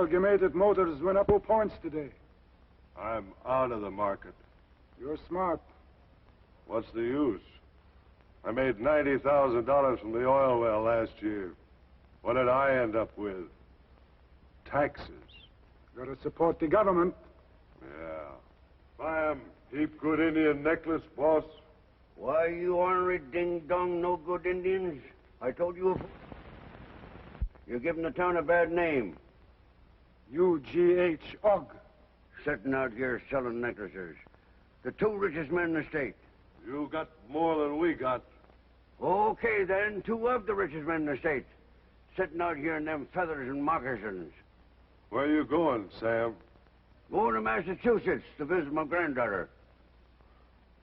Amalgamated Motors went up 2 points today. I'm out of the market. You're smart. What's the use? I made $90,000 from the oil well last year. What did I end up with? Taxes. Gotta support the government. Yeah. Buy 'em. Heap good Indian necklace, boss. Why, you ornery ding-dong, no-good Indians. I told you... You're giving the town a bad name. UGH Og. Sitting out here selling necklaces. The 2 richest men in the state. You got more than we got. Okay, then, 2 of the richest men in the state. Sitting out here in them feathers and moccasins. Where you going, Sam? Going to Massachusetts to visit my granddaughter.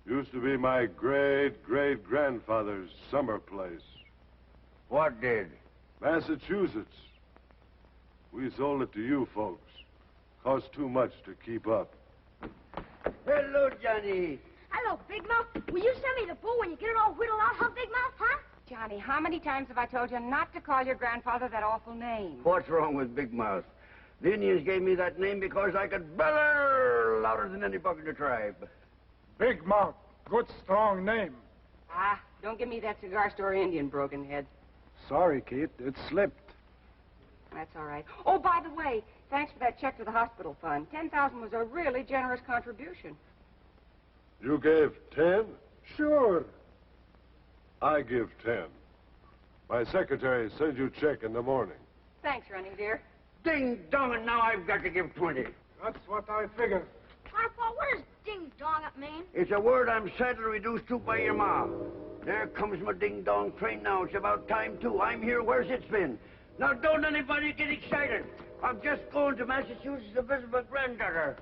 Used to be my great-great-grandfather's summer place. What did? Massachusetts. We sold it to you folks. Cost too much to keep up. Hello, Johnny. Hello, Big Mouth. Will you send me the fool when you get it all whittled out, huh, Big Mouth, huh? Johnny, how many times have I told you not to call your grandfather that awful name? What's wrong with Big Mouth? The Indians gave me that name because I could bellow louder than any buck in the tribe. Big Mouth. Good, strong name. Ah, don't give me that cigar store Indian, broken head. Sorry, Kate. It slipped. That's all right. Oh, by the way, thanks for that check to the hospital fund. $10,000 was a really generous contribution. You gave 10? Sure. I give 10. My secretary sends you a check in the morning. Thanks, Running Dear. Ding-dong, and now I've got to give 20. That's what I figured. Grandpa, what does ding-dong mean? It's a word I'm sadly reduced to by your ma. There comes my ding-dong train now. It's about time, too. I'm here. Where's it been? Now, don't anybody get excited. I'm just going to Massachusetts to visit my granddaughter.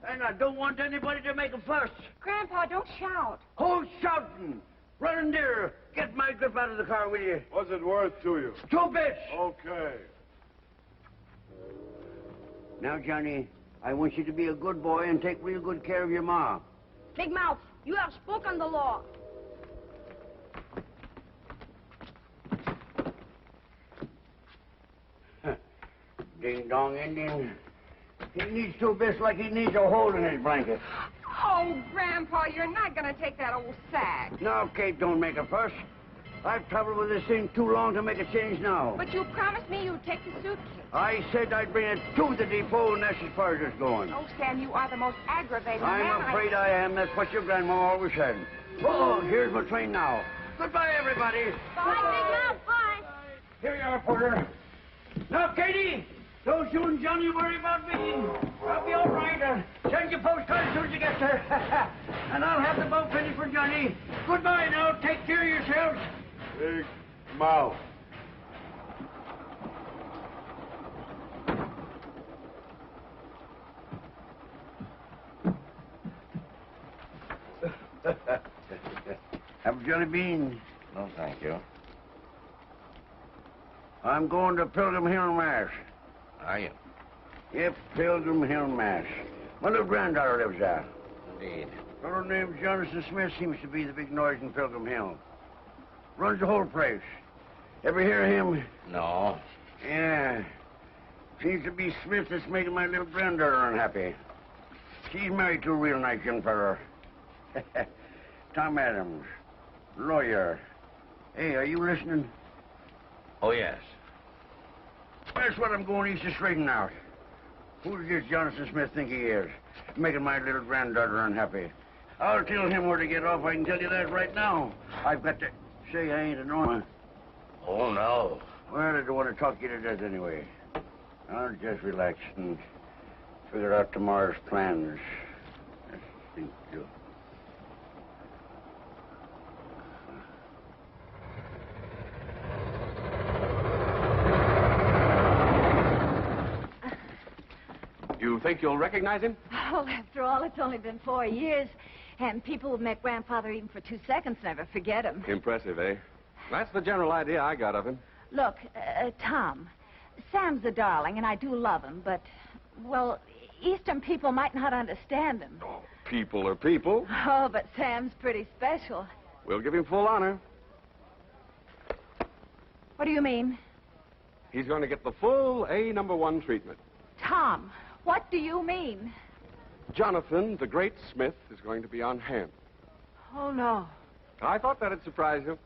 And I don't want anybody to make a fuss. Grandpa, don't shout. Who's shouting? Running there. Get my grip out of the car, will you? What's it worth to you? 2 bits. Okay. Now, Johnny, I want you to be a good boy and take real good care of your ma. Big Mouth, you have spoken the law. Ding-dong Indian. He needs 2 bits like he needs a hole in his blanket. Oh, Grandpa, you're not going to take that old sack. Now, Kate, don't make a fuss. I've traveled with this thing too long to make a change now. But you promised me you'd take the suitcase. I said I'd bring it to the depot, and that's as far as it's going. Oh, Sam, you are the most aggravating man I'm afraid I am. That's what your grandma always said. Oh, here's my train now. Goodbye, everybody. Bye, Big Mouth. Bye. Here you are, Porter. Now, Katie, don't you and Johnny worry about me. I'll be all right. Send your postcard as soon as you get there. And I'll have the boat ready for Johnny. Goodbye now. Take care of yourselves. Big Mouth. Have a jelly bean. No, thank you. I'm going to Pilgrim Hill, Mass. Are you? Yep, Pilgrim Hill, Mass. My little granddaughter lives there. Indeed. A fellow named Jonathan Smith seems to be the big noise in Pilgrim Hill. Runs the whole place. Ever hear of him? No. Yeah. Seems to be Smith that's making my little granddaughter unhappy. She's married to a real nice young feller. Tom Adams, lawyer. Hey, are you listening? Oh, yes. That's what I'm going east to straighten out. Who does this Jonathan Smith think he is? Making my little granddaughter unhappy. I'll tell him where to get off. I can tell you that right now. I've got to say I ain't annoying. Oh, no. Well, I don't want to talk you to death anyway. I'll just relax and figure out tomorrow's plans. Let's think, Joe. You think you'll recognize him? Oh, after all, it's only been 4 years. And people who've met Grandfather even for 2 seconds never forget him. Impressive, eh? That's the general idea I got of him. Look, Tom, Sam's a darling, and I do love him, but, well, Eastern people might not understand him. Oh, people are people. Oh, but Sam's pretty special. We'll give him full honor. What do you mean? He's going to get the full A#1 treatment. Tom, what do you mean? Jonathan, the great Smith, is going to be on hand. Oh, no. I thought that'd surprise you.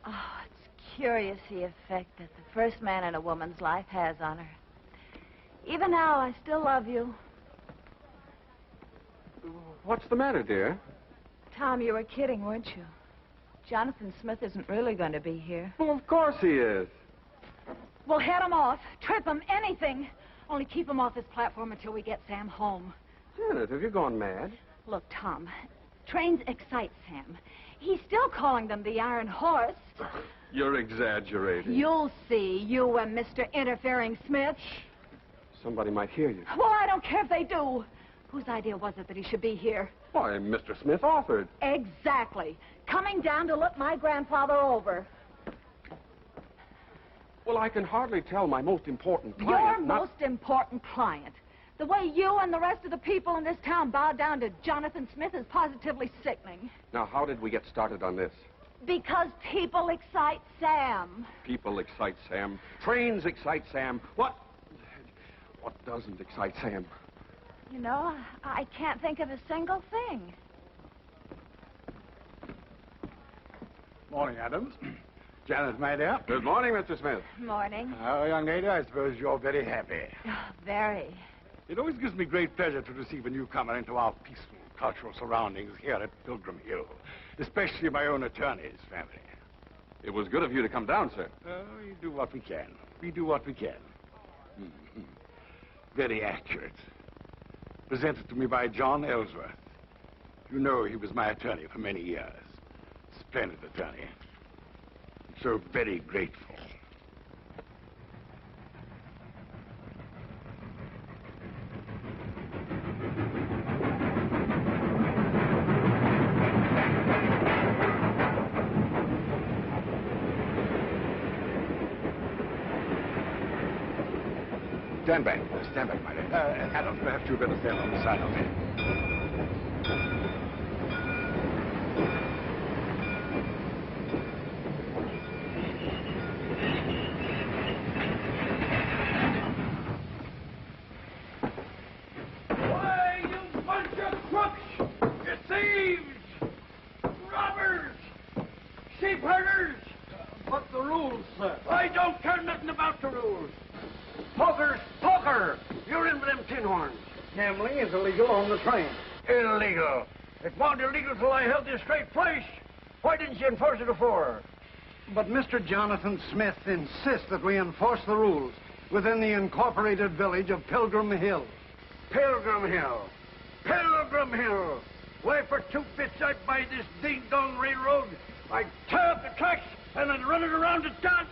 Oh, it's curious the effect that the first man in a woman's life has on her. Even now, I still love you. What's the matter, dear? Tom, you were kidding, weren't you? Jonathan Smith isn't really going to be here. Well, of course he is. We'll head him off, trip him, anything. Only keep him off this platform until we get Sam home. Janet, have you gone mad? Look, Tom, trains excite Sam. He's still calling them the Iron Horse. You're exaggerating. You'll see, you and Mr. Interfering Smith. Somebody might hear you. Well, I don't care if they do. Whose idea was it that he should be here? Why, Mr. Smith offered. Exactly. Coming down to look my grandfather over. Well, I can hardly tell my most important Your client. most important client. The way you and the rest of the people in this town bow down to Jonathan Smith is positively sickening. Now, how did we get started on this? Because people excite Sam. People excite Sam. Trains excite Sam. What doesn't excite Sam? You know, I can't think of a single thing. Morning, Adams. Janet, my dear. Good morning, Mr. Smith. Morning. Oh, young lady, I suppose you're very happy. Very. It always gives me great pleasure to receive a newcomer into our peaceful, cultural surroundings here at Pilgrim Hill, especially my own attorney's family. It was good of you to come down, sir. Oh, we do what we can. We do what we can. Very accurate. Presented to me by John Ellsworth. You know he was my attorney for many years. Splendid attorney. So very grateful. Stand back. Stand back, my lady. Adams, perhaps you better stand on the side of me. Why, you bunch of crooks! You thieves! Robbers! Sheep herders! But the rules, sir. I don't care nothing about the rules. Poker's poker! You're in with them tin horns. Gambling is illegal on the train. Illegal. It wasn't illegal till I held this straight place. Why didn't you enforce it before? But Mr. Jonathan Smith insists that we enforce the rules within the incorporated village of Pilgrim Hill. Pilgrim Hill. Pilgrim Hill. Why, for 2 bits I'd buy this ding-dong railroad. I'd tie up the tracks and I'd run it around the town.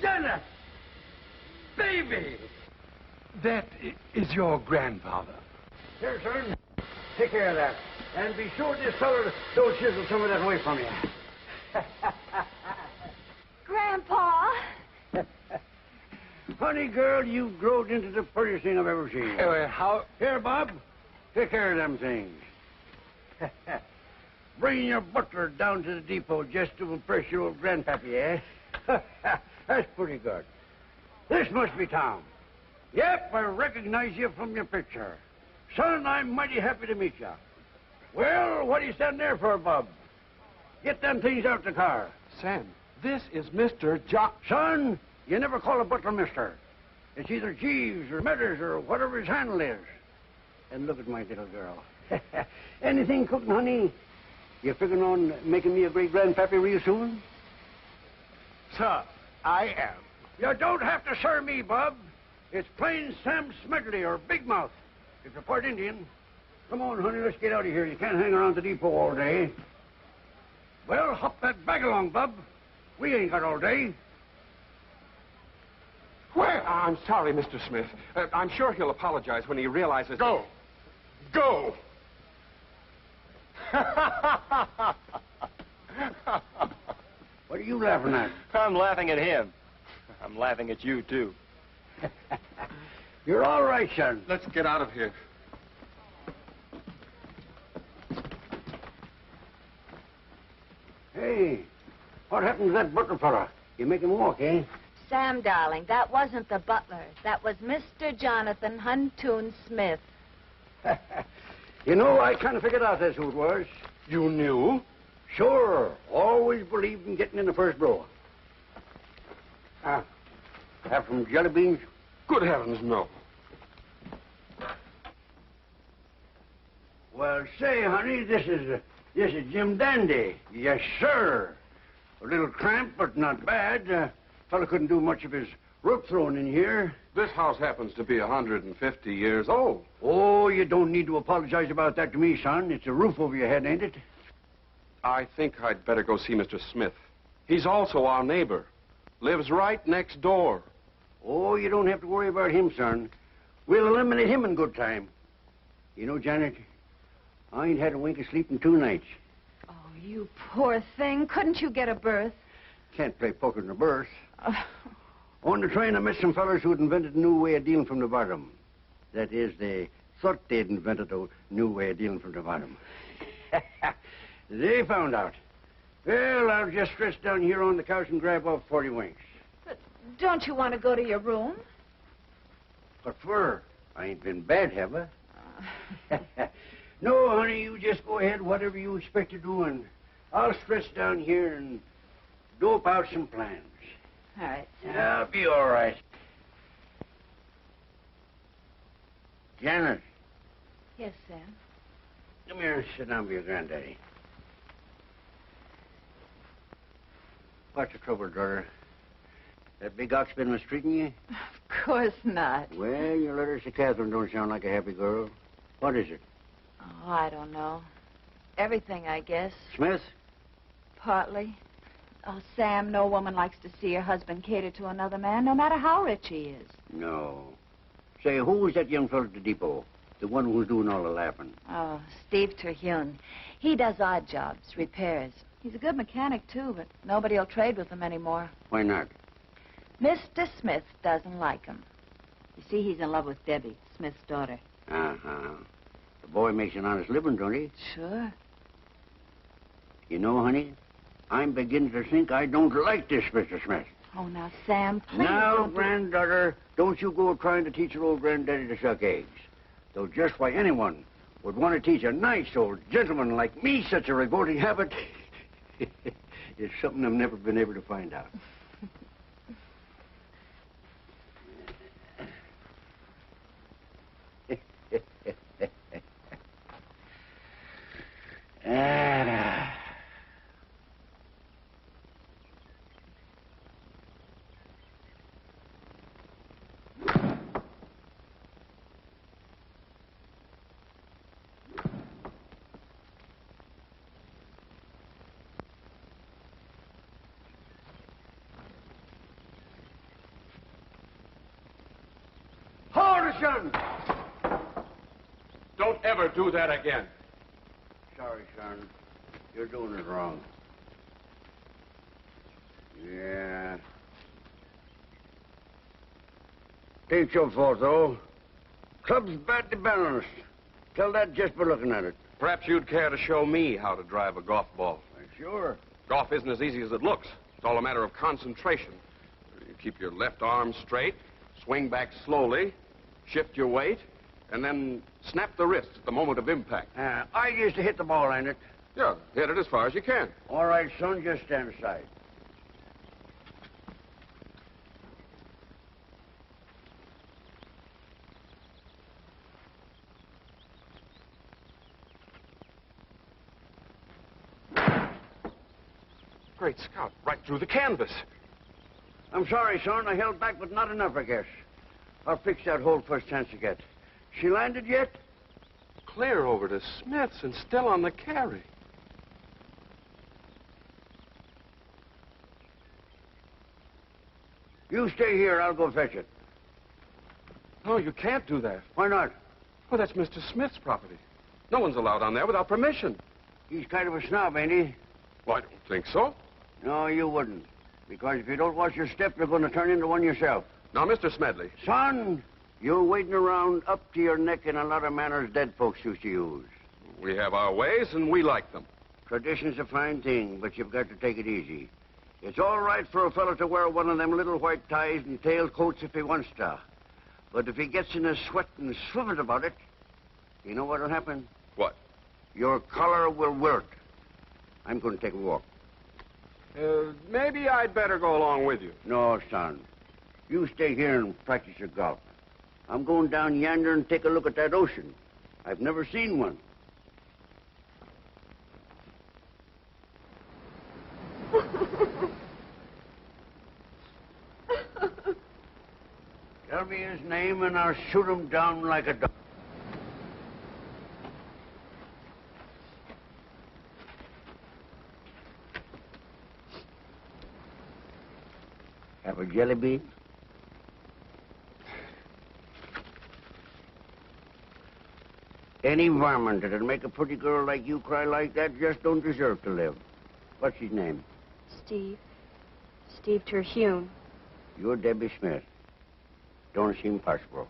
Janet! Baby! That is your grandfather. Here, son. Take care of that. And be sure this feller don't chisel some of that away from you. Grandpa! Honey girl, you've growed into the prettiest thing I've ever seen. How... Here, Bob. Take care of them things. Bring your butler down to the depot just to impress your old grandpappy, eh? That's pretty good. This must be Tom. Yep, I recognize you from your picture. Son, I'm mighty happy to meet you. Well, what are you standing there for, Bob? Get them things out the car. Sam, this is Mr. Jock. Son, you never call a butler mister. It's either Jeeves or Metters or whatever his handle is. And look at my little girl. Anything cooking, honey? You figuring on making me a great-grandpappy real soon? Sir, I am. You don't have to sir me, Bob. It's plain Sam Smedley or Big Mouth, if you're part Indian. Come on, honey, let's get out of here. You can't hang around the depot all day. Well, hop that bag along, Bub. We ain't got all day. Well, I'm sorry, Mr. Smith. I'm sure he'll apologize when he realizes... Go. Go. What are you laughing at? I'm laughing at him. I'm laughing at you, too. You're all right, son. Let's get out of here. Hey, what happened to that butler fella? You make him walk, eh? Sam, darling, that wasn't the butler. That was Mr. Jonathan Huntoon Smith. You know, I kind of figured out that's who it was. You knew? Sure. Always believed in getting in the first row. Have some jelly beans? Good heavens, no. Well, say, honey, this is Jim Dandy. Yes, sir. A little cramped, but not bad. Fella couldn't do much of his rope throwing in here. This house happens to be 150 years old. Oh, you don't need to apologize about that to me, son. It's a roof over your head, ain't it? I think I'd better go see Mr. Smith. He's also our neighbor. Lives right next door. Oh, you don't have to worry about him, son. We'll eliminate him in good time. You know, Janet, I ain't had a wink of sleep in 2 nights. Oh, you poor thing. Couldn't you get a berth? Can't play poker in a berth. On the train, I met some fellas who'd invented a new way of dealing from the bottom. That is, they thought they'd invented a new way of dealing from the bottom. They found out. Well, I'll just stretch down here on the couch and grab off 40 winks. But don't you want to go to your room? What for? I ain't been bad, have I? No, honey, you just go ahead, whatever you expect to do, and I'll stretch down here and dope out some plans. All right, Sam. I'll be all right. Janet. Yes, Sam. Come here and sit down with your granddaddy. What's the trouble, daughter? That big ox been mistreating you? Of course not. Well, your letters to Catherine don't sound like a happy girl. What is it? Oh, I don't know. Everything, I guess. Smith? Partly. Oh, Sam, no woman likes to see her husband cater to another man, no matter how rich he is. No. Say, who was that young fellow at the depot? The one who was doing all the laughing? Oh, Steve Terhune. He does odd jobs, repairs. He's a good mechanic, too, but nobody will trade with him anymore. Why not? Mr. Smith doesn't like him. You see, he's in love with Debbie, Smith's daughter. Uh-huh. The boy makes an honest living, don't he? Sure. You know, honey, I'm beginning to think I don't like this Mr. Smith. Oh, now, Sam, please Now, don't granddaughter, don't you go trying to teach your old granddaddy to suck eggs. Though just why anyone would want to teach a nice old gentleman like me such a revolting habit is something I've never been able to find out. Son! Don't ever do that again. Sorry, son. You're doing it wrong. Yeah. Ain't your fault, though. Club's badly balanced. Tell that just by looking at it. Perhaps you'd care to show me how to drive a golf ball. Sure. Golf isn't as easy as it looks. It's all a matter of concentration. You keep your left arm straight, swing back slowly, shift your weight, and then snap the wrist at the moment of impact. I used to hit the ball, ain't it? Yeah, hit it as far as you can. All right, son, just stand aside. Great Scott, right through the canvas. I'm sorry, son. I held back, but not enough, I guess. I'll fix that hole first chance I get. She landed yet? Clear over to Smith's and still on the carry. You stay here. I'll go fetch it. No, you can't do that. Why not? Well, that's Mr. Smith's property. No one's allowed on there without permission. He's kind of a snob, ain't he? Well, I don't think so. No, you wouldn't. Because if you don't watch your step, you're going to turn into one yourself. Now, Mr. Smedley. Son, you're wading around up to your neck in a lot of manners dead folks used to use. We have our ways, and we like them. Tradition's a fine thing, but you've got to take it easy. It's all right for a fellow to wear one of them little white ties and tailcoats if he wants to. But if he gets in a sweat and swimming about it, you know what'll happen? What? Your collar will wilt. I'm going to take a walk. Maybe I'd better go along with you. No, son. You stay here and practice your golf. I'm going down yonder and take a look at that ocean. I've never seen one. Tell me his name and I'll shoot him down like a dog. Have a jelly bean? Any varmint that'd make a pretty girl like you cry like that just don't deserve to live. What's his name? Steve. Steve Terhune. You're Debbie Smith. Don't seem possible.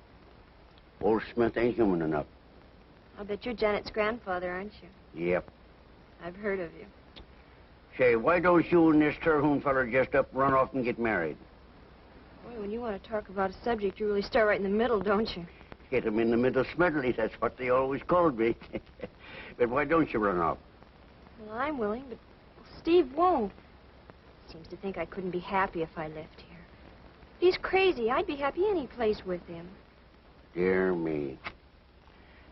Old Smith ain't human enough. I'll bet you're Janet's grandfather, aren't you? Yep. I've heard of you. Say, why don't you and this Terhune feller just up run off and get married? Boy, when you want to talk about a subject, you really start right in the middle, don't you? Hit him in the middle smedley, that's what they always called me. But why don't you run off? Well, I'm willing, but Steve won't. Seems to think I couldn't be happy if I left here. He's crazy. I'd be happy any place with him. Dear me.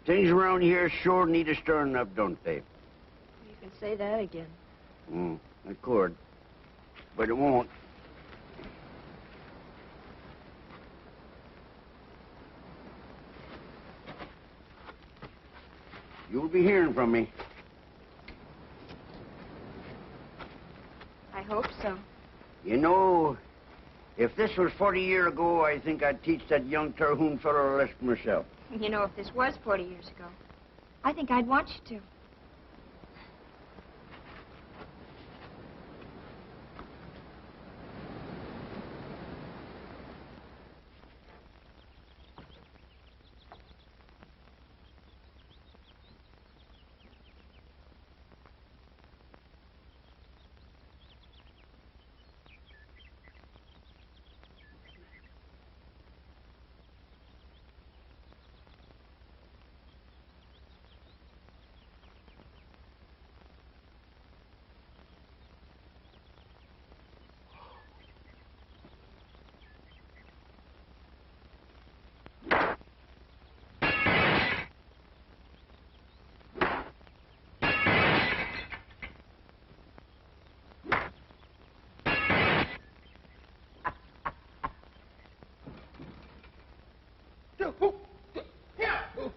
Things around here sure need a stirring up, don't they? You can say that again. I could. But it won't. You'll be hearing from me. I hope so. You know, if this was 40 years ago, I think I'd teach that young Terhune fellow a lesson myself. You know, if this was 40 years ago, I think I'd want you to.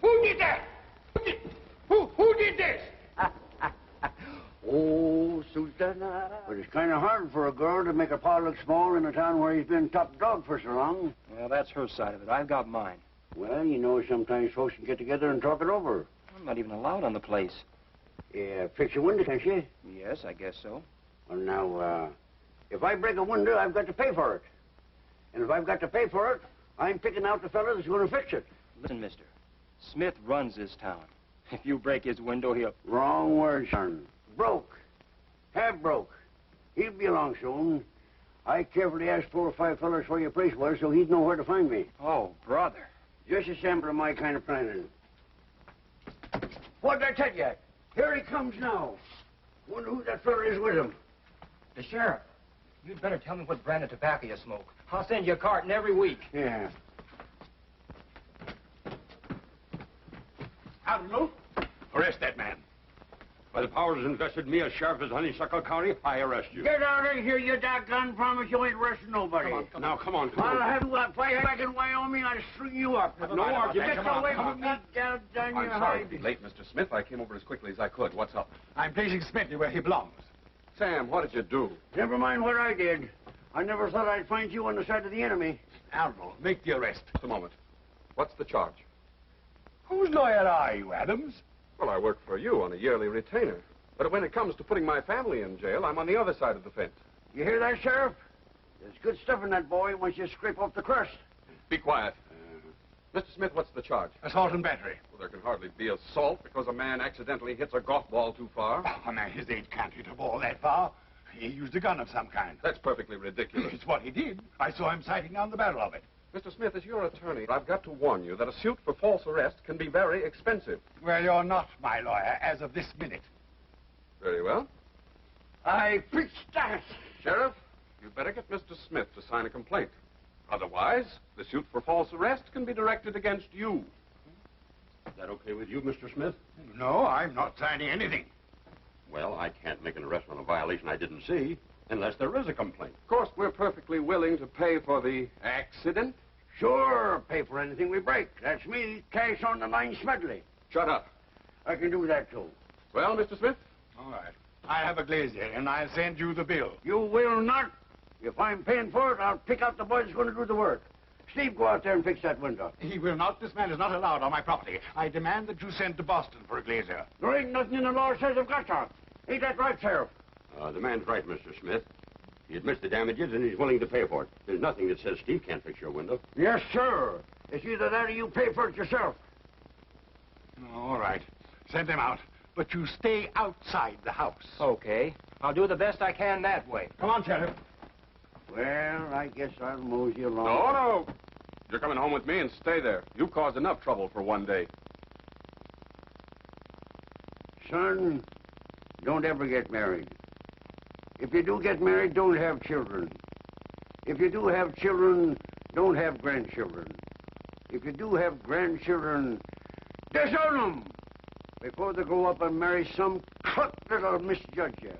Who did that? Who did this? Oh, Susanna. But it's kind of hard for a girl to make her pa look small in a town where he's been top dog for so long. Well, that's her side of it. I've got mine. Well, you know, sometimes folks can get together and talk it over. I'm not even allowed on the place. Yeah, fix a window, can't you? Yes, I guess so. Well, now, if I break a window, I've got to pay for it. And if I've got to pay for it, I'm picking out the fella that's going to fix it. Listen, mister. Smith runs this town. If you break his window, he'll... Wrong word, son. Broke. Half broke. He'll be along soon. I carefully asked 4 or 5 fellas where your place was, so he'd know where to find me. Oh, brother. Just a sample of my kind of planning. What did I tell you? Here he comes now. Wonder who that fella is with him. The sheriff. You'd better tell me what brand of tobacco you smoke. I'll send you a carton every week. Yeah. Admiral, arrest that man. By the powers invested in me as sheriff of Honeysuckle County, I arrest you. Get out of here, you doggone promise. You ain't arresting nobody. Come on. I'll have you up. If I back in Wyoming, I'll string you up. No argument. Get away from me, down I'm your sorry hide. to be late, Mr. Smith. I came over as quickly as I could. What's up? I'm placing Smithy where he belongs. Sam, what did you do? Never mind what I did. I never thought I'd find you on the side of the enemy. Admiral, make the arrest. Just a moment. What's the charge? Whose lawyer are you, Adams? Well, I work for you on a yearly retainer. But when it comes to putting my family in jail, I'm on the other side of the fence. You hear that, Sheriff? There's good stuff in that boy once you scrape off the crust. Be quiet. Mr. Smith, what's the charge? Assault and battery. Well, there can hardly be assault because a man accidentally hits a golf ball too far. A man his age can't hit a ball that far. He used a gun of some kind. That's perfectly ridiculous. It's what he did. I saw him sighting down the barrel of it. Mr. Smith, as your attorney, I've got to warn you that a suit for false arrest can be very expensive. Well, you're not my lawyer as of this minute. Very well. I preach that. Sheriff, you'd better get Mr. Smith to sign a complaint. Otherwise, the suit for false arrest can be directed against you. Is that okay with you, Mr. Smith? No, I'm not signing anything. Well, I can't make an arrest on a violation I didn't see, unless there is a complaint. Of course, we're perfectly willing to pay for the accident. Sure, pay for anything we break. That's me, cash on the line smedley. Shut up. I can do that, too. Well, Mr. Smith? All right. I have a glazier, and I'll send you the bill. You will not. If I'm paying for it, I'll pick out the boy that's going to do the work. Steve, go out there and fix that window. He will not. This man is not allowed on my property. I demand that you send to Boston for a glazier. There ain't nothing in the law says I've got to. Ain't that right, Sheriff? The man's right, Mr. Smith. He admits the damages, and he's willing to pay for it. There's nothing that says Steve can't fix your window. Yes, sir. It's either that or you pay for it yourself. All right. Send him out. But you stay outside the house. Okay. I'll do the best I can that way. Come on, Sheriff. Well, I guess I'll mosey along. No. You're coming home with me and stay there. You've caused enough trouble for one day. Son, don't ever get married. If you do get married, don't have children. If you do have children, don't have grandchildren. If you do have grandchildren, disown them before they grow up and marry some cluck that'll misjudge you.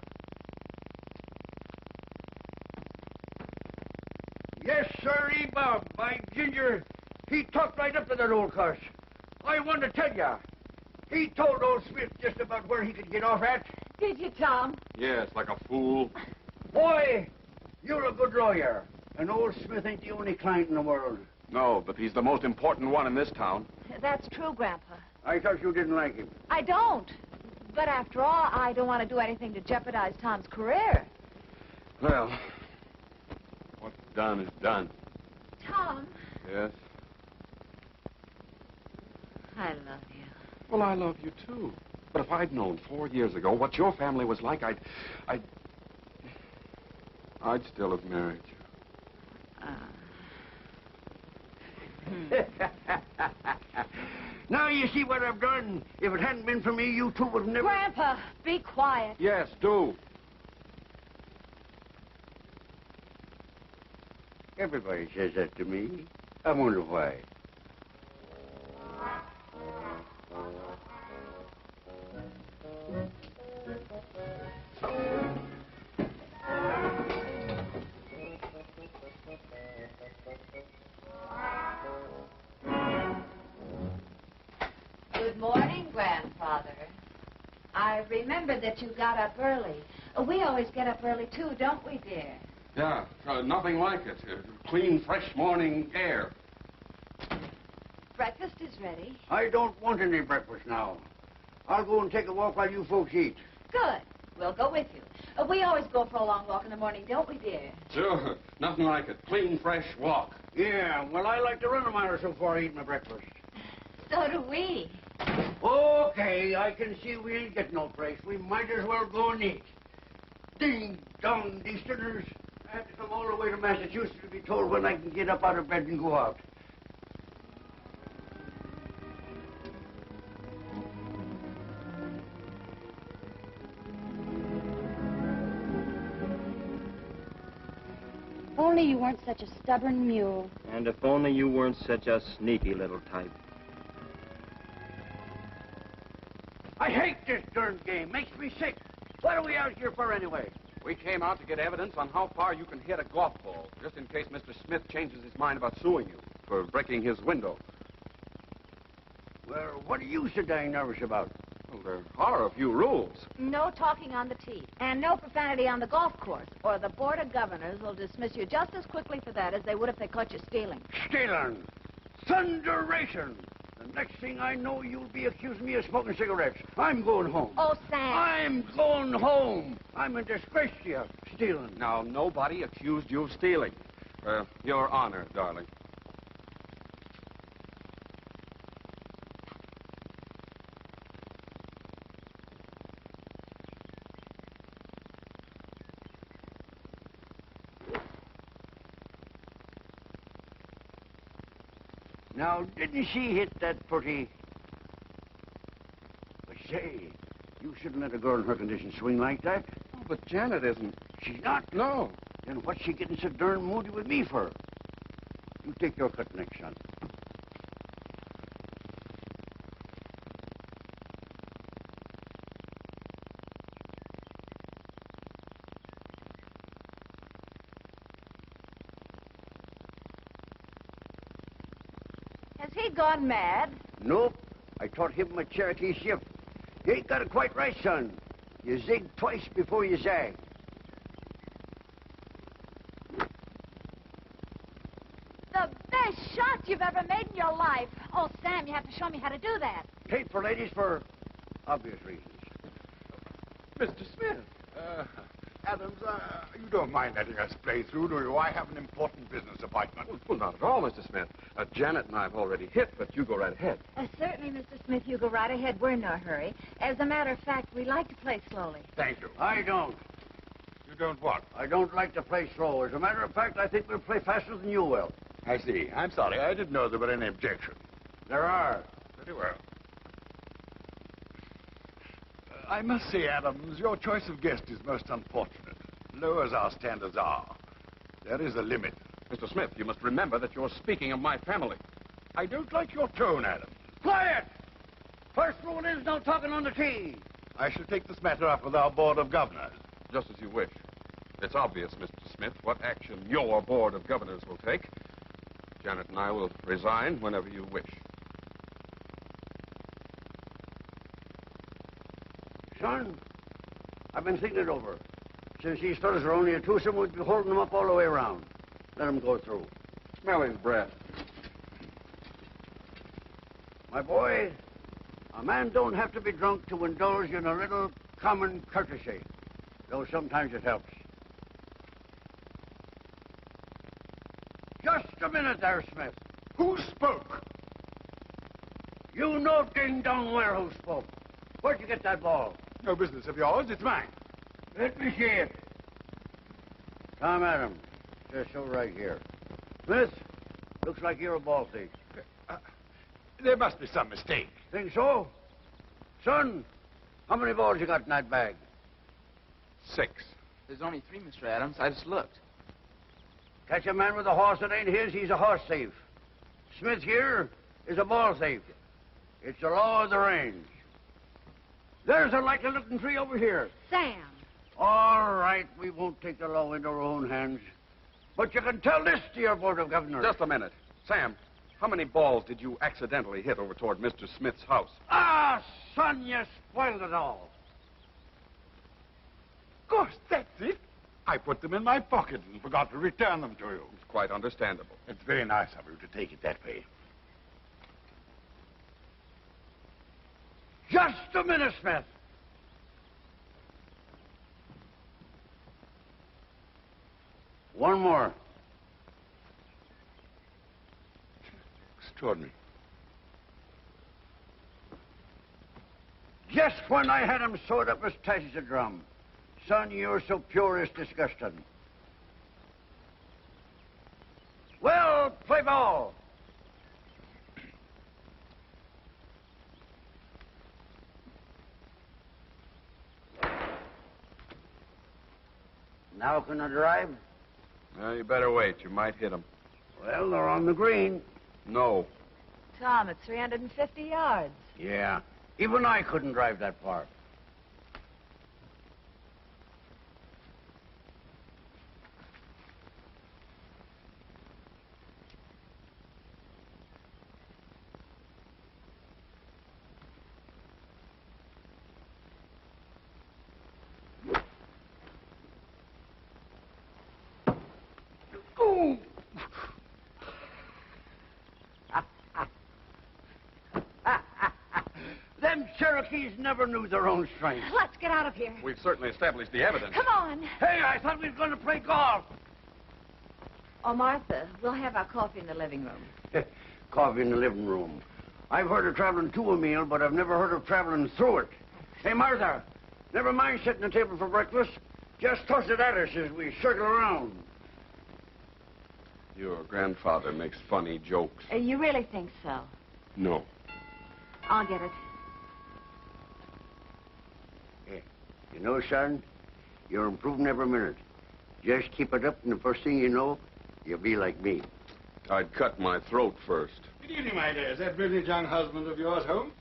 Yes, sirree, Bob. My Ginger, he talked right up to that old cuss. I want to tell you, he told old Smith just about where he could get off at. Did you, Tom? Yes, like a fool. Boy, you're a good lawyer. And old Smith ain't the only client in the world. No, but he's the most important one in this town. That's true, Grandpa. I thought you didn't like him. I don't. But after all, I don't want to do anything to jeopardize Tom's career. Well, what's done is done. Tom, Yes? I love you. Well, I love you, too. But if I'd known 4 years ago what your family was like, I'd still have married you. Now you see what I've done. If it hadn't been for me, you two would never... Grandpa, be quiet. Yes, do. Everybody says that to me. I wonder why. Good morning, Grandfather. I remembered that you got up early. We always get up early, too, don't we, dear? Yeah, nothing like it. Clean, fresh morning air. Breakfast is ready. I don't want any breakfast now. I'll go and take a walk while you folks eat. Good. We'll go with you. We always go for a long walk in the morning, don't we, dear? Sure, nothing like it. Clean, fresh walk. Yeah, well, I like to run a mile or so before I eat my breakfast. So do we. Okay, I can see we ain't getting no place. We might as well go and eat. Ding dong, Easterners. I have to come all the way to Massachusetts to be told when I can get up out of bed and go out. If only you weren't such a stubborn mule. And if only you weren't such a sneaky little type. I hate this darn game. Makes me sick. What are we out here for anyway? We came out to get evidence on how far you can hit a golf ball, just in case Mr. Smith changes his mind about suing you for breaking his window. Well, what are you so dang nervous about? Well, there are a few rules. No talking on the tee. And no profanity on the golf course, or the Board of Governors will dismiss you just as quickly for that as they would if they caught you stealing. Stealing. Thunderation. The next thing I know, you'll be accusing me of smoking cigarettes. I'm going home. Oh, Sam. I'm going home. I'm a disgrace to you, stealing. Now, nobody accused you of stealing. Your Honor, darling. Now, didn't she hit that pretty? But say, you shouldn't let a girl in her condition swing like that. Oh, but Janet isn't. She's not? No. Then what's she getting so darn moody with me for? You take your cut next, son. Has he gone mad? Nope. I taught him a Cherokee shift. You ain't got it quite right, son. You zig twice before you zag. The best shot you've ever made in your life. Oh, Sam, you have to show me how to do that. Tape for ladies for obvious reasons. Mr. Smith. Adams, you don't mind letting us play through, do you? I have an important business appointment. Well, not at all, Mr. Smith. Janet and I have already hit, but you go right ahead. Certainly, Mr. Smith, you go right ahead. We're in no hurry. As a matter of fact, we like to play slowly. Thank you. I don't. You don't what? I don't like to play slow. As a matter of fact, I think we'll play faster than you will. I see. I'm sorry. I didn't know there were any objections. There are. Very well. I must say, Adams, your choice of guest is most unfortunate. Low as our standards are, there is a limit. Mr. Smith, you must remember that you're speaking of my family. I don't like your tone, Adams. Quiet! First rule is no talking on the tee. I shall take this matter up with our Board of Governors. Just as you wish. It's obvious, Mr. Smith, what action your Board of Governors will take. Janet and I will resign whenever you wish. Son, I've been thinking it over. Since these fellas are only a twosome, we'd be holding them up all the way around. Let them go through. Smell his breath. My boy, a man don't have to be drunk to indulge in a little common courtesy, though sometimes it helps. Just a minute there, Smith. Who spoke? You know ding-dong well who spoke. Where'd you get that ball? No business of yours. It's mine. Let me see it. Tom Adams, just so right here. Smith, looks like you're a ball thief. There must be some mistake. Think so? Son, how many balls you got in that bag? 6. There's only 3, Mr. Adams. I just looked. Catch a man with a horse that ain't his, he's a horse thief. Smith here is a ball thief. It's the law of the range. There's a likely-looking tree over here. Sam. All right, we won't take the law into our own hands. But you can tell this to your Board of Governors. Just a minute. Sam, how many balls did you accidentally hit over toward Mr. Smith's house? Ah, son, you spoiled it all. Of course, that's it. I put them in my pocket and forgot to return them to you. It's quite understandable. It's very nice of you to take it that way. Just a minute, Smith. One more. Extraordinary. Just when I had him sewed up as tight as a drum. Son, you're so pure it's disgusting. Well, play ball. Now can I drive? You better wait. You might hit him. Well, they're on the green. No. Tom, it's 350 yards. Yeah. Even I couldn't drive that far. Ooh. Them Cherokees never knew their own strength. Let's get out of here. We've certainly established the evidence. Come on. Hey, I thought we were going to play golf. Oh, Martha, we'll have our coffee in the living room. Coffee in the living room. I've heard of traveling to a meal, but I've never heard of traveling through it. Hey, Martha, never mind setting the table for breakfast. Just toss it at us as we circle around. Your grandfather makes funny jokes. You really think so? No. I'll get it. Hey, you know, son, you're improving every minute. Just keep it up, and the first thing you know, you'll be like me. I'd cut my throat first. Good evening, my dear. Is that brilliant young husband of yours home?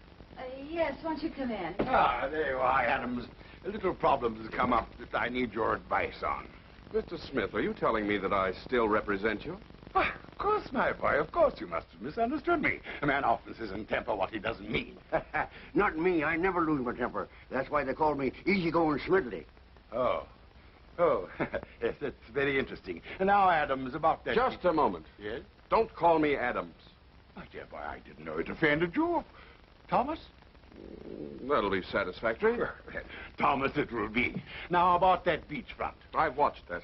Yes, won't you come in? Ah, there you are, Adams. A little problem has come up that I need your advice on. Mr. Smith, are you telling me that I still represent you? Why, of course, my boy. Of course you must have misunderstood me. A man often says in temper what he doesn't mean. Not me. I never lose my temper. That's why they call me easygoing Smedley. Oh. Oh, yes, that's very interesting. And now, Adams, about that... Just a moment. Yes? Don't call me Adams. My dear boy, I didn't know it offended you. Thomas? That'll be satisfactory. Thomas it will be. Now, about that beachfront. I've watched that.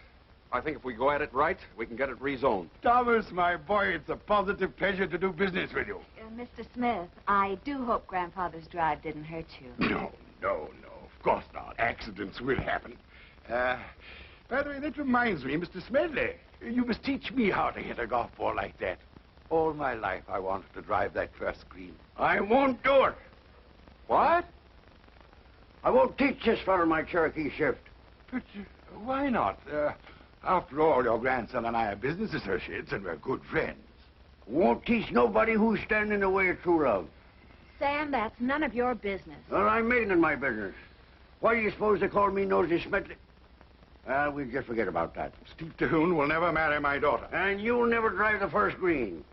I think if we go at it right, we can get it rezoned. Thomas, my boy, it's a positive pleasure to do business with you. Mr. Smith, I do hope Grandfather's drive didn't hurt you. No, of course not. Accidents will happen. By the way, that reminds me, Mr. Smedley, you must teach me how to hit a golf ball like that. All my life I wanted to drive that first green. I won't do it. What? I won't teach this fellow my Cherokee shift. But why not? After all, your grandson and I are business associates, and we're good friends. Won't teach nobody who's standing in the way of true love. Sam, that's none of your business. Well, I'm making it my business. Why do you suppose they call me Nosy Smedley? We'll just forget about that. Steve Terhune will never marry my daughter. And you'll never drive the first green.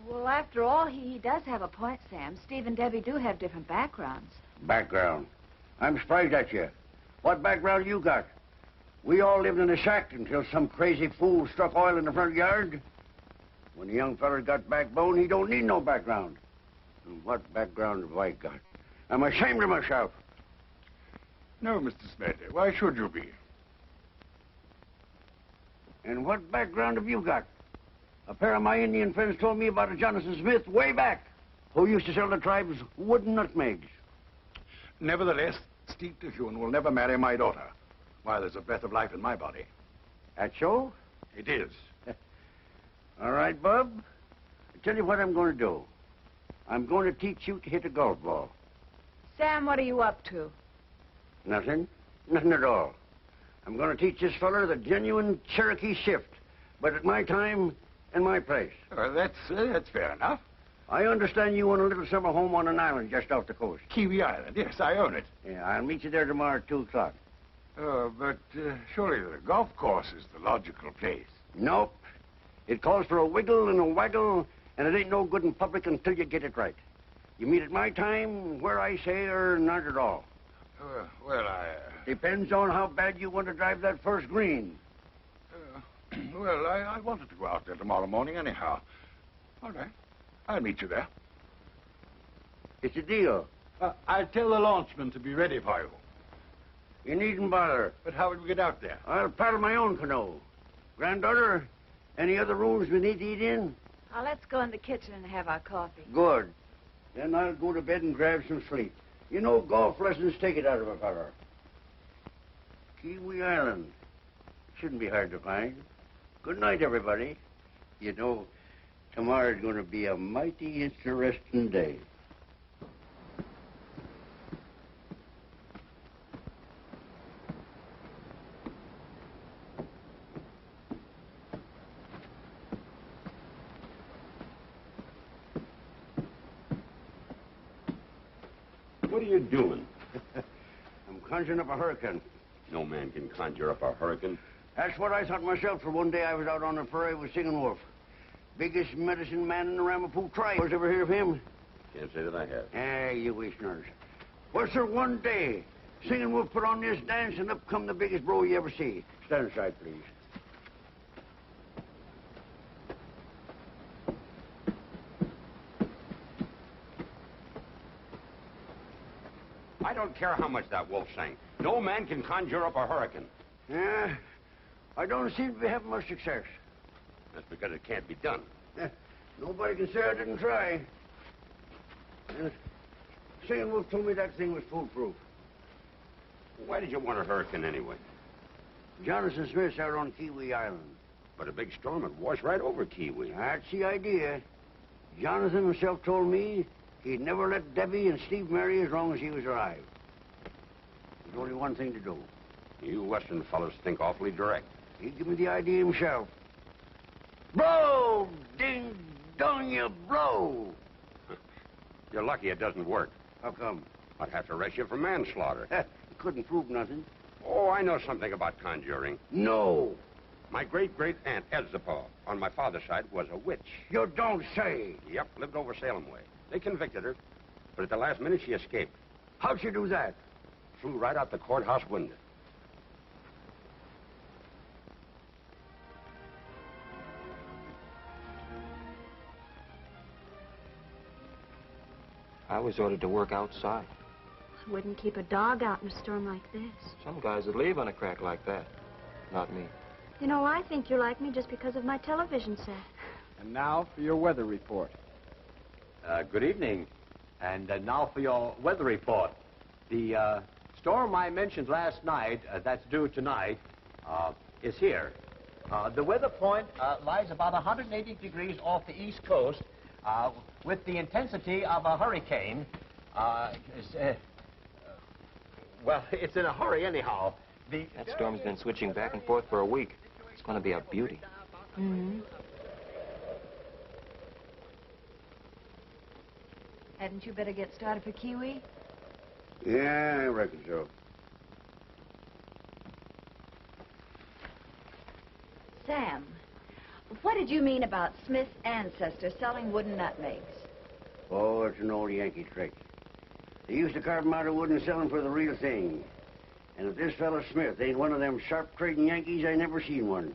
Well, after all, he does have a point, Sam. Steve and Debbie do have different backgrounds. Background? I'm surprised at you. What background you got? We all lived in a shack until some crazy fool struck oil in the front yard. When the young feller got backbone, he don't need no background. And what background have I got? I'm ashamed of myself. No, Mr. Smedley. Why should you be? And what background have you got? A pair of my Indian friends told me about a Jonathan Smith way back, who used to sell the tribes wooden nutmegs. Nevertheless, Steve Terhune will never marry my daughter while there's a breath of life in my body. That so? It is. All right, Bub. I'll tell you what I'm going to do. I'm going to teach you to hit a golf ball. Sam, what are you up to? Nothing. Nothing at all. I'm going to teach this feller the genuine Cherokee shift, but at my time and my place. That's fair enough. I understand you own a little summer home on an island just off the coast. Kiwi Island. Yes, I own it. Yeah, I'll meet you there tomorrow at 2 o'clock. But surely the golf course is the logical place. Nope. It calls for a wiggle and a waggle, and it ain't no good in public until you get it right. You meet at my time, where I say, or not at all. Well, I... Depends on how bad you want to drive that first green. Well, I wanted to go out there tomorrow morning anyhow. All right. I'll meet you there. It's a deal. I'll tell the launchman to be ready for you. You needn't bother. But how would we get out there? I'll paddle my own canoe. Granddaughter, any other rooms we need to eat in? Let's go in the kitchen and have our coffee. Good. Then I'll go to bed and grab some sleep. You know, golf lessons take it out of a fella. Kiwi Island. Shouldn't be hard to find. Good night, everybody. You know, tomorrow's going to be a mighty interesting day. What are you doing? I'm conjuring up a hurricane. No man can conjure up a hurricane. That's what I thought myself, for one day I was out on the prairie with Singing Wolf. Biggest medicine man in the Ramapo tribe. Was ever hear of him? Can't say that I have. You Easterners. Well, sir, one day, Singing Wolf put on this dance, and up come the biggest bro you ever see. Stand aside, please. I don't care how much that wolf sang. No man can conjure up a hurricane. Yeah, I don't seem to be having much success. That's because it can't be done. Nobody can say I didn't try. Singing Wolf told me that thing was foolproof. Why did you want a hurricane anyway? Jonathan Smith's out on Kiwi Island. But a big storm would wash right over Kiwi. That's the idea. Jonathan himself told me he'd never let Debbie and Steve marry as long as he was alive. There's only one thing to do. You Western fellows think awfully direct. He gave me the idea himself. Blow! Ding dong, you blow! You're lucky it doesn't work. How come? I'd have to arrest you for manslaughter. You couldn't prove nothing. Oh, I know something about conjuring. No. My great-great-aunt Elzapah on my father's side was a witch. You don't say. Yep, lived over Salem way. They convicted her, but at the last minute she escaped. How'd she do that? Flew right out the courthouse window. I was ordered to work outside. I wouldn't keep a dog out in a storm like this. Some guys would leave on a crack like that. Not me. You know, I think you like me just because of my television set. And now for your weather report. Good evening. And now for your weather report. The storm I mentioned last night, that's due tonight, is here. The weather point lies about 180 degrees off the east coast with the intensity of a hurricane. Well, it's in a hurry anyhow. That storm's been switching back and forth for a week. It's going to be a beauty. Mm-hmm. Hadn't you better get started for Kiwi? Yeah, I reckon so. Sam, what did you mean about Smith's ancestor selling wooden nutmegs? Oh, it's an old Yankee trick. They used to carve them out of wood and sell them for the real thing. And if this fellow Smith ain't one of them sharp trading Yankees, I never seen one.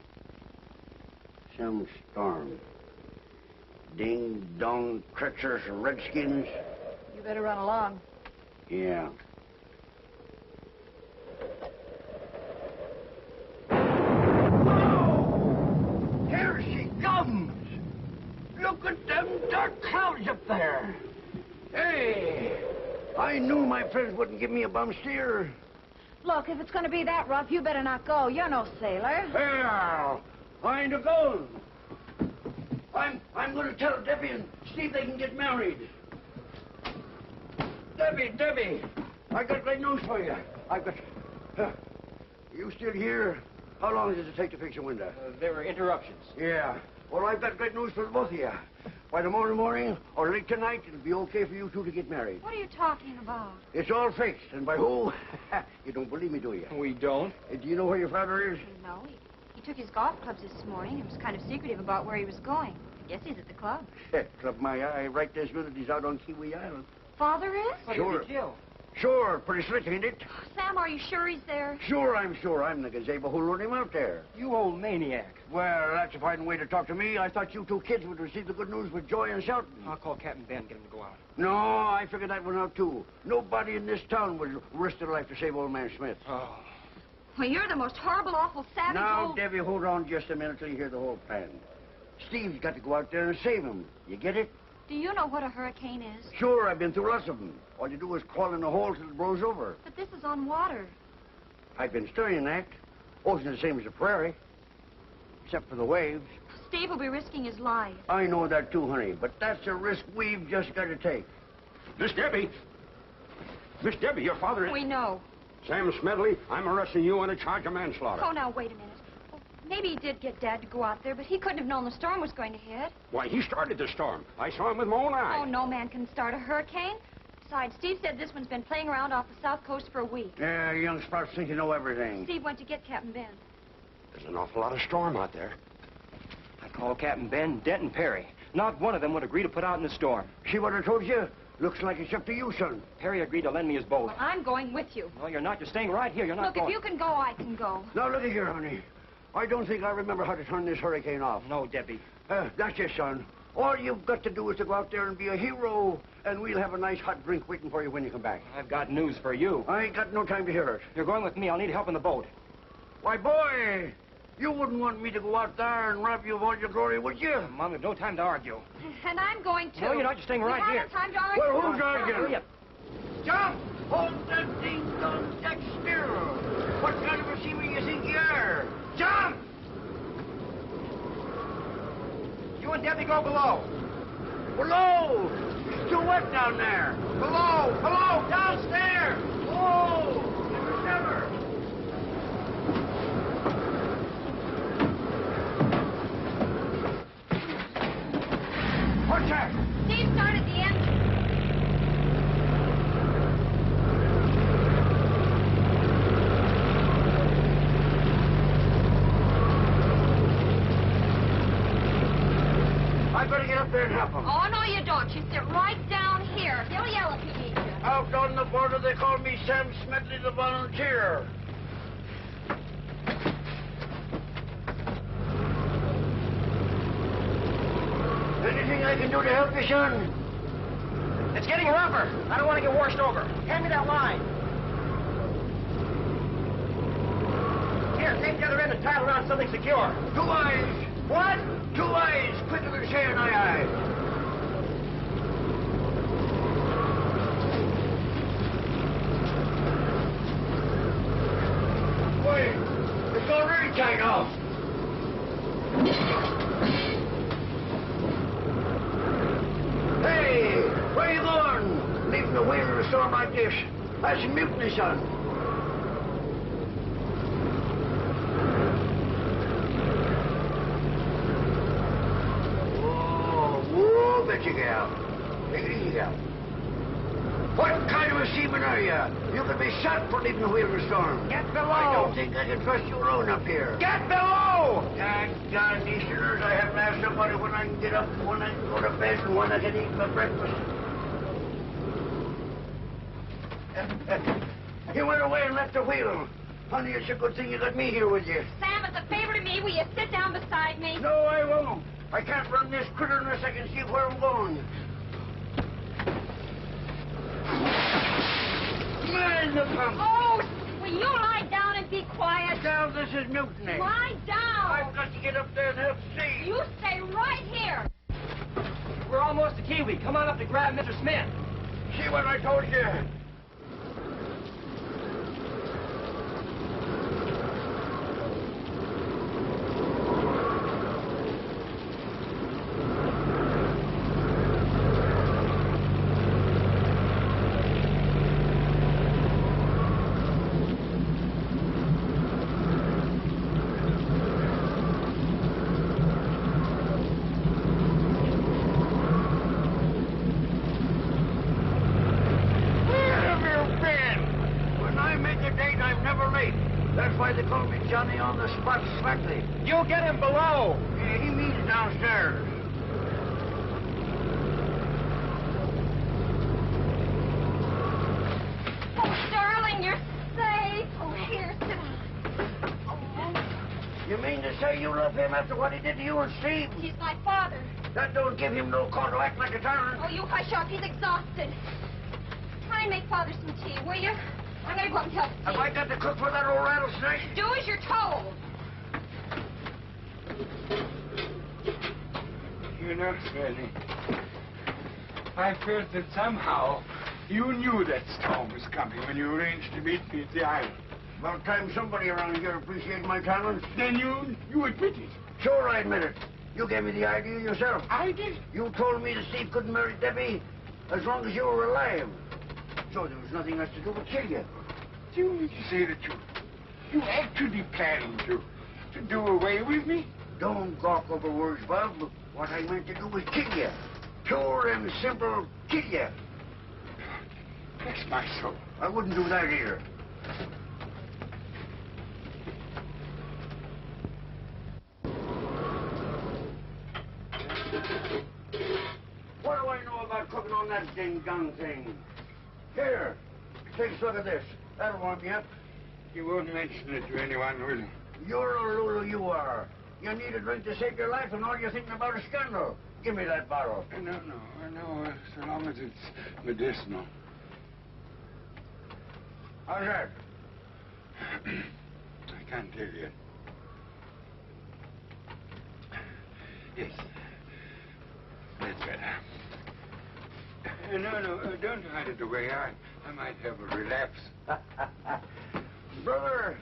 Some storm. Ding dong, treacherous redskins. You better run along. Yeah. Whoa! Here she comes! Look at them dark clouds up there. Hey! I knew my friends wouldn't give me a bum steer. Look, if it's going to be that rough, you better not go. You're no sailor. Well, I ain't a-going. I'm going to tell Debbie and Steve they can get married. Debbie, I got great news for you. You still here? How long does it take to fix your window? There were interruptions. Yeah. Well, I've got great news for the both of you. By tomorrow morning or late tonight, it'll be okay for you two to get married. What are you talking about? It's all fixed. And by who? You don't believe me, do you? We don't. Do you know where your father is? No, he took his golf clubs this morning. He was kind of secretive about where he was going. I guess he's at the club. Club my eye. Right this minute, he's out on Kiwi Island. Father is? Sure. Sure, pretty slick, ain't it? Sam, are you sure he's there? Sure, I'm sure. I'm the gazebo who lured him out there. You old maniac. Well, that's a fine way to talk to me. I thought you two kids would receive the good news with joy and shouting. I'll call Captain Ben and get him to go out. No, I figured that one out, too. Nobody in this town would risk their life to save old man Smith. Oh. Well, you're the most horrible, awful, savage Now, old... Debbie, hold on just a minute till you hear the whole plan. Steve's got to go out there and save him. You get it? Do you know what a hurricane is? Sure, I've been through lots of them. All you do is crawl in a hole till it blows over. But this is on water. I've been studying that. Ocean's the same as the prairie, except for the waves. Steve will be risking his life. I know that too, honey, but that's a risk we've just got to take. Miss Debbie, your father is... We know. Sam Smedley, I'm arresting you on a charge of manslaughter. Oh, now, wait a minute. Well, maybe he did get Dad to go out there, but he couldn't have known the storm was going to hit. Why, he started the storm. I saw him with my own eyes. Oh, no man can start a hurricane. Besides, Steve said this one's been playing around off the south coast for a week. Yeah, young sprouts think you know everything. Steve went to get Captain Ben. There's an awful lot of storm out there. I called Captain Ben, Dent, and Perry. Not one of them would agree to put out in the storm. See what I told you? Looks like it's up to you, son. Perry agreed to lend me his boat. Well, I'm going with you. No, you're not. You're staying right here. You're not going. Look, if you can go, I can go. Now, look at here, honey. I don't think I remember how to turn this hurricane off. No, Debbie. That's it, son. All you've got to do is to go out there and be a hero, and we'll have a nice hot drink waiting for you when you come back. I've got news for you. I ain't got no time to hear it. You're going with me. I'll need help in the boat. Why, boy, you wouldn't want me to go out there and rob you of all your glory, would you? Mom, there's no time to argue. And I'm going to. No, you're not. You're staying right we here. haven't time to argue. Well, who's arguing? Hurry up. Jump! Hold that ding-dong Jack Sparrow. What kind of a seaman you think you are? Jump! and Debbie go below. Below! It's too wet down there. Below! Below! Downstairs! Oh! Never! What's that? Steve started the engine. I better get up there and help him. Oh, no, you don't. You sit right down here. He'll yell if he needs you. Out on the border, they call me Sam Smedley, the volunteer. Anything I can do to help you, son? It's getting rougher. I don't want to get washed over. Hand me that line. Here, take the other end and tie it around something secure. 2 eyes. What? 2 eyes. Quicker than say an aye. Wait. It's already tied off. Hey, where you going? Leaving the wheel in a storm like this. That's mutiny, son. Whoa, bet you, gal. Take it easy, gal. What kind of a seaman are you? You could be shot for leaving the wheel in a storm. Get below! I don't think I can trust you alone up here. Get below! God, Easterners, I have to ask somebody when I can get up, when I can go to bed, and when I can eat my breakfast. You went away and left the wheel. Honey, it's a good thing you got me here with you. Sam, it's a favor to me. Will you sit down beside me? No, I won't. I can't run this critter unless I can see where I'm going. Man, the pump! Oh, will you lie down and be quiet? Gal, this is mutiny. Lie down! I've got to get up there and help Steve. You stay right here. We're almost to Kiwi. Come on up to grab Mr. Smith. See what I told you? That's why they call me Johnny on the spot Smedley. You'll get him below. Yeah, he means downstairs. Oh, darling, you're safe. Oh, here, sit down. Oh. You mean to say you love him after what he did to you and Steve? He's my father. That don't give him no call to act like a tyrant. Oh, you hush up. He's exhausted. Try and make Father some tea, will you? I'm going to go up and help Steve. Have I got to cook for that old rattlesnake? Do as you're told. You know, Smedley, I felt that somehow you knew that storm was coming when you arranged to meet me at the island. About time somebody around here appreciated my talents. Then you admit it. Sure, I admit it. You gave me the idea yourself. I did? You told me that Steve couldn't marry Debbie as long as you were alive. So there was nothing else to do but kill you. Do you mean to say that you actually planned to do away with me? Don't gawk over words, Bob. What I meant to do was kill you. Pure and simple, kill you. Bless my soul. I wouldn't do that either. What do I know about cooking on that ding-dong thing? Here, take a look at this. That'll warm you up. You won't mention it to anyone, will you? You're a Lulu, you are. You need a drink to save your life, and all you're thinking about is scandal. Give me that bottle. No, so long as it's medicinal. How's that? I can't tell you. Yes. That's better. No, don't hide it away. I might have a relapse. Brother,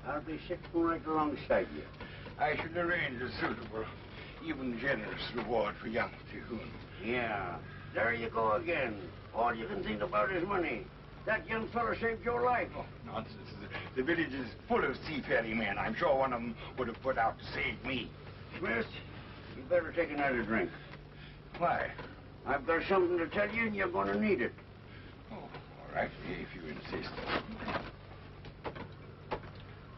I'll be sick right alongside you. I should arrange a suitable even generous reward for young Tihoon. Yeah, there you go again. All you can think about is money. That young fellow saved your life. Oh, nonsense. The village is full of seafaring men. I'm sure one of them would have put out to save me. Smith, you better take another drink. Why? I've got something to tell you, and you're going to need it. Oh, all right, if you insist.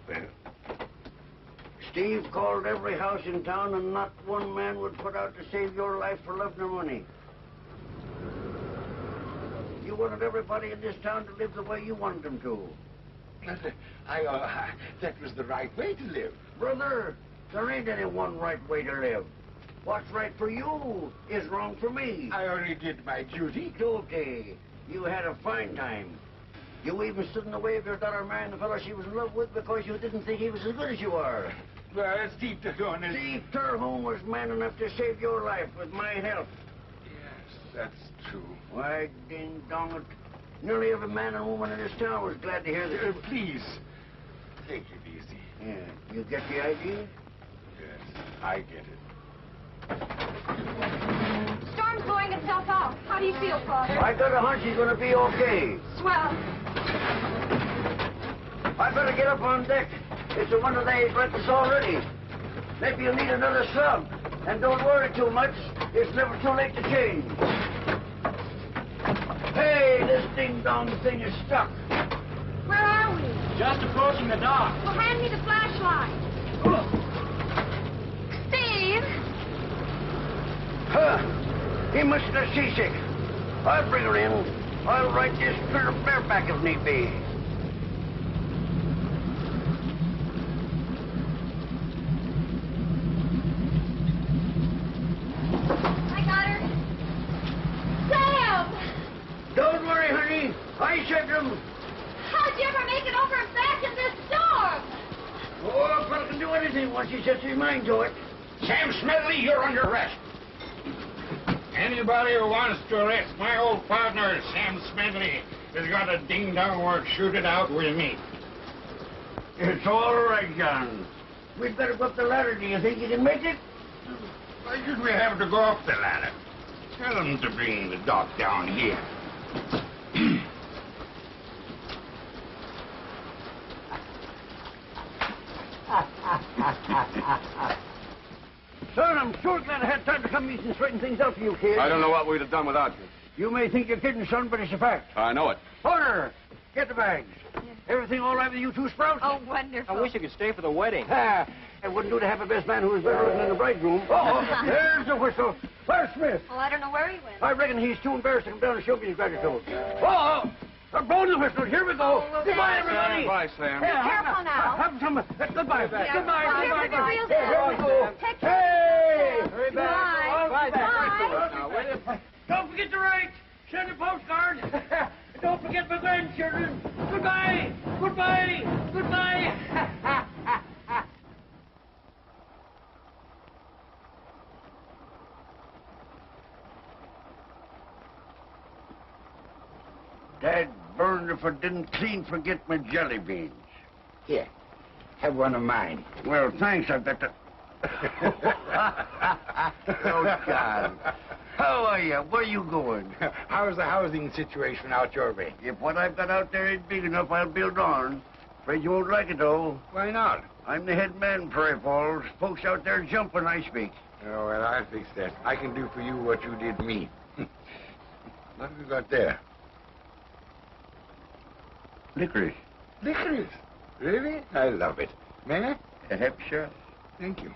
Well? Steve called every house in town, and not one man would put out to save your life for love nor money. You wanted everybody in this town to live the way you wanted them to. That was the right way to live. Brother, there ain't any one right way to live. What's right for you is wrong for me. I only did my duty. Duty. You had a fine time. You even stood in the way of your daughter marrying the fellow she was in love with because you didn't think he was as good as you are. Well, Steve Terhune is... Steve Terhune was man enough to save your life with my help. Yes, that's true. Why, ding dong it. Nearly every man and woman in this town was glad to hear this. Please, take it easy. Yeah, you get the idea? Yes, I get it. Storm's blowing itself out. How do you feel, Father? I got a hunch he's going to be okay. Swell. I better get up on deck. It's a wonder they ain't let us already. Maybe you'll need another sub. And don't worry too much. It's never too late to change. Hey, this ding-dong thing is stuck. Where are we? Just approaching the dock. Well, hand me the flashlight. Steve! Huh. He must have seasick. I'll bring her in. I'll ride this critter bareback if need be. I got her. Sam! Don't worry, honey. I saved him. How'd you ever make it over and back in this storm? Oh, a fellow can do anything once he sets his mind to it. Sam Smedley, you're under arrest. Anybody who wants to arrest my old partner, Sam Smedley, has got a ding-dong or shoot it out with me. It's all right, John. We'd better go up the ladder. Do you think you can make it? Why should we have to go up the ladder? Tell them to bring the dock down here. Son, I'm sure glad I had time to come east and straighten things out for you, kid. I don't know what we'd have done without you. You may think you're kidding, son, but it's a fact. I know it. Porter, get the bags. Everything all right with you two sprouts? Oh, wonderful. I wish you could stay for the wedding. It wouldn't do to have a best man who was better looking than the bridegroom. Oh, there's the whistle. Where's Smith? Well, I don't know where he went. I reckon he's too embarrassed to come down and show me his gratitude. Oh, I'm blowing the whistle. Here we go. well, Goodbye, Sam. everybody. Bye, Sam. Be careful now. Have some. Goodbye. Yeah, Goodbye. bye. Goodbye. Goodbye. Here we go. Take care. Hey! Hurry back. Bye. Bye. Don't forget to write. Send a postcard. Don't forget my grandchildren. Goodbye. Goodbye. Goodbye. Dad burned if I didn't clean forget my jelly beans. Here, have one of mine. Well, thanks. I've got to... Oh, John. How are you? Where are you going? How's the housing situation out your way? If what I've got out there ain't big enough, I'll build on. Afraid you won't like it, though. Why not? I'm the head man in Prairie Falls. Folks out there jump when I speak. Oh, well, I'll fix that. I can do for you what you did me. What have you got there? Licorice. Licorice? Really? I love it. May I? Sure. Thank you.